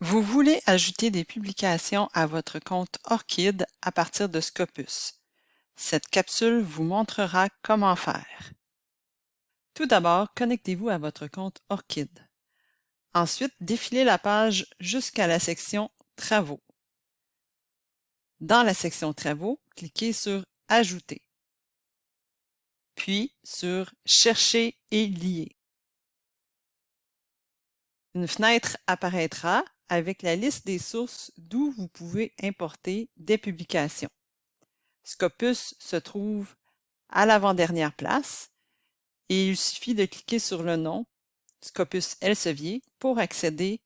Vous voulez ajouter des publications à votre compte ORCID à partir de Scopus. Cette capsule vous montrera comment faire. Tout d'abord, connectez-vous à votre compte ORCID. Ensuite, défilez la page jusqu'à la section Travaux. Dans la section Travaux, cliquez sur Ajouter, puis sur Chercher et lier. Une fenêtre apparaîtra avec la liste des sources d'où vous pouvez importer des publications. Scopus se trouve à l'avant-dernière place et il suffit de cliquer sur le nom Scopus Elsevier pour accéder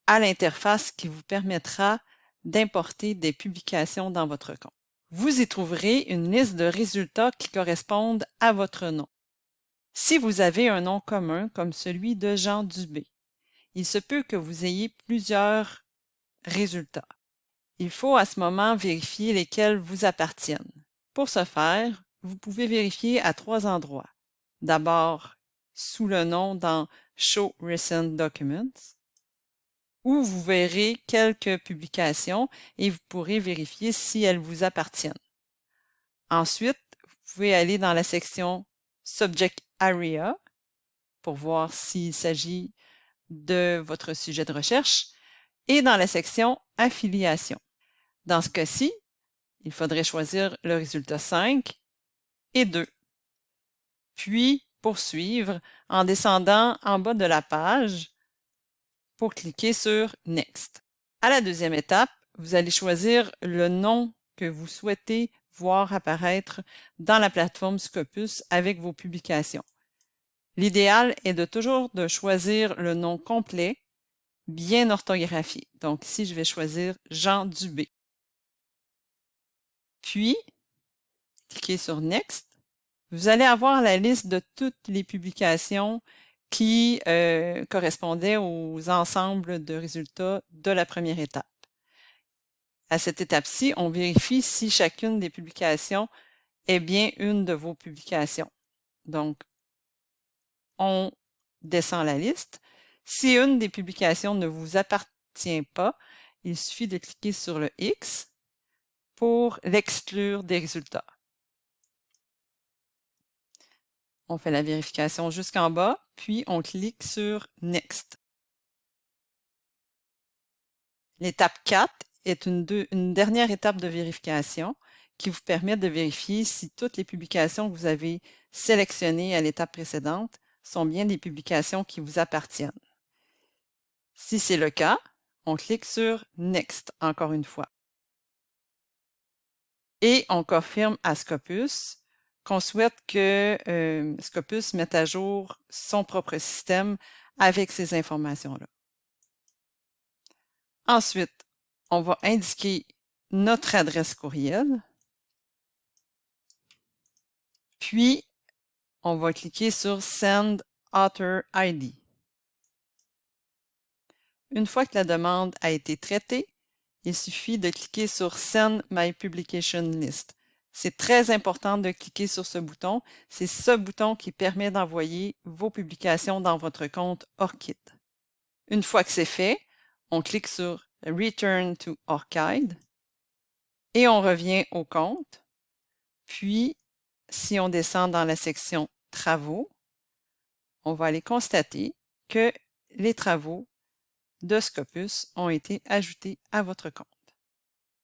à l'interface qui vous permettra d'importer des publications dans votre compte. Vous y trouverez une liste de résultats qui correspondent à votre nom. Si vous avez un nom commun comme celui de Jean Dubé, il se peut que vous ayez plusieurs résultats. Il faut à ce moment vérifier lesquels vous appartiennent. Pour ce faire, vous pouvez vérifier à 3 endroits. D'abord, sous le nom dans Show Recent Documents, où vous verrez quelques publications et vous pourrez vérifier si elles vous appartiennent. Ensuite, vous pouvez aller dans la section Subject Area pour voir s'il s'agit de votre sujet de recherche et dans la section Affiliation. Dans ce cas-ci, il faudrait choisir le résultat 5 et 2. Puis, poursuivre en descendant en bas de la page pour cliquer sur Next. À la deuxième étape, vous allez choisir le nom que vous souhaitez voir apparaître dans la plateforme Scopus avec vos publications. L'idéal est de choisir le nom complet, bien orthographié. Donc ici, je vais choisir Jean Dubé. Puis, cliquez sur Next. Vous allez avoir la liste de toutes les publications qui correspondaient aux ensembles de résultats de la première étape. À cette étape-ci, on vérifie si chacune des publications est bien une de vos publications. Donc, on descend la liste. Si une des publications ne vous appartient pas, il suffit de cliquer sur le X pour l'exclure des résultats. On fait la vérification jusqu'en bas, puis on clique sur Next. L'étape 4 est une dernière étape de vérification qui vous permet de vérifier si toutes les publications que vous avez sélectionnées à l'étape précédente sont bien des publications qui vous appartiennent. Si c'est le cas, on clique sur Next encore une fois. Et on confirme à Scopus qu'on souhaite que Scopus mette à jour son propre système avec ces informations-là. Ensuite, on va indiquer notre adresse courriel. Puis, on va cliquer sur Send Author ID. Une fois que la demande a été traitée, il suffit de cliquer sur Send My Publication List. C'est très important de cliquer sur ce bouton. C'est ce bouton qui permet d'envoyer vos publications dans votre compte ORCID. Une fois que c'est fait, on clique sur Return to ORCID et on revient au compte. Puis, si on descend dans la section Travaux, on va aller constater que les travaux de Scopus ont été ajoutés à votre compte.